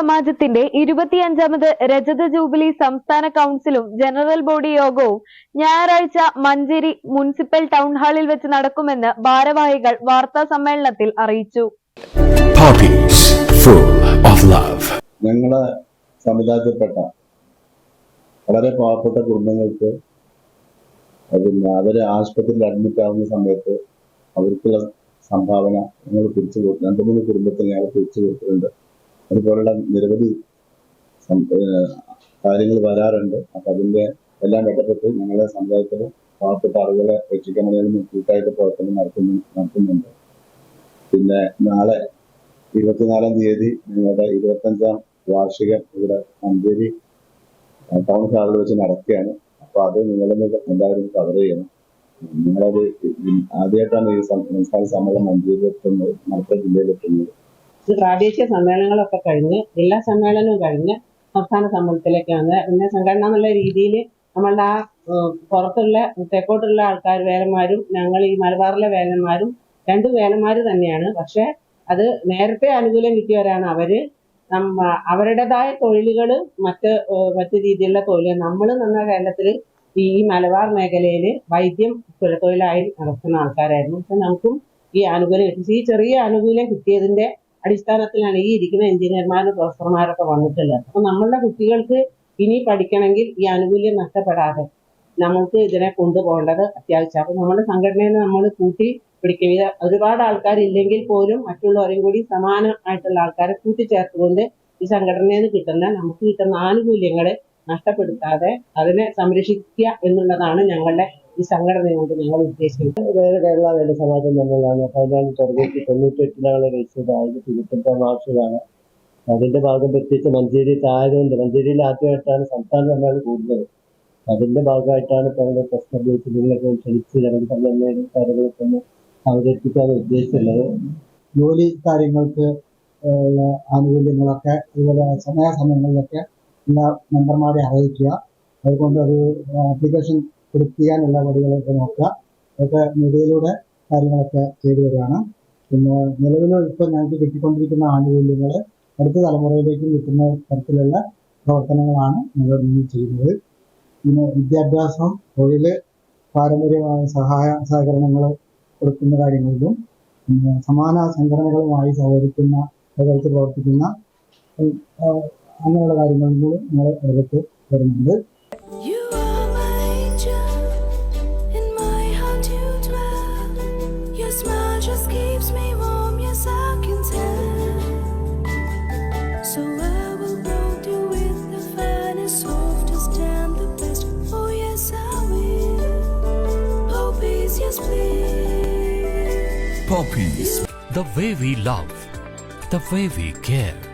സമാജത്തിന്റെ 25ാമത് രജത ജൂബിലി സംസ്ഥാന കൗൺസിലും general body യോഗവും ഞായറാഴ്ച മഞ്ചേരി മുനിസിപ്പൽ ടൗൺ ഹാളിൽ വെച്ച് നടക്കുമെന്ന് ഭാരവാഹികൾ വാർത്താ സമ്മേളനത്തിൽ അറിയിച്ചു. ഞങ്ങളെ സമുദായത്തിൽപ്പെട്ട വളരെ പാവപ്പെട്ട കുടുംബങ്ങൾക്ക് അവര് ആശുപത്രിയിൽ അഡ്മിറ്റ് ആവുന്ന സമയത്ത് അവർക്കുള്ള സംഭാവന ഞങ്ങൾ തിരിച്ചു കൊടുത്തു. 2-3 കുടുംബത്തിൽ ഞങ്ങൾ തിരിച്ചു കൊടുത്തിട്ടുണ്ട്. അതുപോലുള്ള നിരവധി കാര്യങ്ങൾ വരാറുണ്ട്. അപ്പൊ അതിന്റെ എല്ലാം ബന്ധപ്പെട്ട് ഞങ്ങളുടെ സമുദായത്തിൽ പാവപ്പെട്ട ആളുകളെ രക്ഷിക്കാൻ വേണ്ടി കൂട്ടായിട്ട് പ്രവർത്തനം നടത്തുന്നുണ്ട്. പിന്നെ നാളെ 24-ാം തീയതി ഞങ്ങളുടെ 25ാം വാർഷികം ഇവിടെ മഞ്ചേരി ടൗൺ ഹാളിൽ വെച്ച് നടക്കുകയാണ്. അപ്പൊ അത് നിങ്ങളൊന്ന് എല്ലാവരും കവർ ചെയ്യണം. നിങ്ങളത് ആദ്യമായിട്ടാണ് ഈ സംസ്ഥാന സമ്മേളനം മഞ്ചേരിയിൽ എത്തുന്നത്, മലപ്പുറം ജില്ലയിൽ എത്തുന്നത്. പ്രാദേശിക സമ്മേളനങ്ങളൊക്കെ കഴിഞ്ഞ് ജില്ലാ സമ്മേളനവും കഴിഞ്ഞ് സംസ്ഥാന സമ്മേളനത്തിലേക്കാണ്. പിന്നെ സംഘടന എന്നുള്ള രീതിയിൽ നമ്മളുടെ ആ പുറത്തുള്ള തെക്കോട്ടുള്ള ആൾക്കാർ വേലന്മാരും ഞങ്ങൾ ഈ മലബാറിലെ വേലന്മാരും 2 വേലന്മാർ തന്നെയാണ്. പക്ഷെ അത് നേരത്തെ ആനുകൂല്യം കിട്ടിയവരാണ്. അവരുടേതായ തൊഴിലുകൾ മറ്റ് രീതിയിലുള്ള തൊഴിൽ. നമ്മൾ നമ്മുടെ കേരളത്തിൽ ഈ മലബാർ മേഖലയിൽ വൈദ്യം കുലത്തൊഴിലായി നടത്തുന്ന ആൾക്കാരായിരുന്നു. പക്ഷെ നമുക്കും ഈ ആനുകൂല്യം കിട്ടി. ഈ ചെറിയ ആനുകൂല്യം കിട്ടിയതിന്റെ അടിസ്ഥാനത്തിലാണ് ഈ ഇരിക്കുന്ന എഞ്ചിനീയർമാരും പ്രൊഫസർമാരൊക്കെ വന്നിട്ടുള്ളത്. അപ്പൊ നമ്മളുടെ കുട്ടികൾക്ക് ഇനി പഠിക്കണമെങ്കിൽ ഈ ആനുകൂല്യം നഷ്ടപ്പെടാതെ നമുക്ക് ഇതിനെ കൊണ്ടുപോകേണ്ടത് അത്യാവശ്യം. അപ്പൊ നമ്മുടെ സംഘടനയെ നമ്മൾ കൂട്ടി പിടിക്കുക. ഒരുപാട് ആൾക്കാരില്ലെങ്കിൽ പോലും മറ്റുള്ളവരെയും കൂടി സമാനമായിട്ടുള്ള ആൾക്കാരെ കൂട്ടിച്ചേർത്തുകൊണ്ട് ഈ സംഘടനയിൽ നിന്ന് നമുക്ക് കിട്ടുന്ന ആനുകൂല്യങ്ങളെ നഷ്ടപ്പെടുത്താതെ അതിനെ സംരക്ഷിക്കുക എന്നുള്ളതാണ് ഞങ്ങളുടെ ഈ സംഘടന കൊണ്ട് ഞങ്ങൾ ഉദ്ദേശിക്കുന്നത്. കേരള വേല സമാജം തന്നെയാണ് 1998 രജിസ്റ്റർ 15ാം വാർഷികമാണ്. അതിന്റെ ഭാഗം പ്രത്യേകിച്ച് മഞ്ചേരിയിൽ ആയതുകൊണ്ട് മഞ്ചേരിയിൽ ആദ്യമായിട്ടാണ് സംസ്ഥാന സമ്മേളനം കൂടുന്നത്. അതിന്റെ ഭാഗമായിട്ടാണ് ഇപ്പോൾ ഞങ്ങൾ പ്രശ്ന നിങ്ങളൊക്കെ ക്ഷണിച്ച് ഞങ്ങൾ സമ്മേളനം കാര്യങ്ങളൊക്കെ ഒന്ന് അവതരിപ്പിക്കാൻ ഉദ്ദേശിച്ചുള്ളത്. ജോലി കാര്യങ്ങൾക്ക് ആനുകൂല്യങ്ങളൊക്കെ അതുപോലെ സമയങ്ങളിലൊക്കെ എല്ലാ മെമ്പർമാരെ അറിയിക്കുക. അതുകൊണ്ട് ഒരു ആപ്ലിക്കേഷൻ കൊടുക്കാനുള്ള വഴികളൊക്കെ നോക്കുക. അതൊക്കെ മീഡിയയിലൂടെ കാര്യങ്ങളൊക്കെ ചെയ്തു വരികയാണ്. പിന്നെ നിലവിൽ ഇപ്പോൾ ഞങ്ങൾക്ക് കിട്ടിക്കൊണ്ടിരിക്കുന്ന ആനുകൂല്യങ്ങൾ അടുത്ത തലമുറയിലേക്ക് കിട്ടുന്ന തരത്തിലുള്ള പ്രവർത്തനങ്ങളാണ് ഞങ്ങൾ മുന്നിൽ ചെയ്യുന്നത്. പിന്നെ വിദ്യാഭ്യാസം, തൊഴിൽ, പാരമ്പര്യമായ സഹകരണങ്ങൾ കൊടുക്കുന്ന കാര്യങ്ങളിലും പിന്നെ സമാന സംഘടനകളുമായി പ്രവർത്തിക്കുന്ന അങ്ങനെയുള്ള കാര്യങ്ങളിലും ഞങ്ങൾ ഇടപെട്ട് വരുന്നുണ്ട്. Poppies, the way we love, the way we care.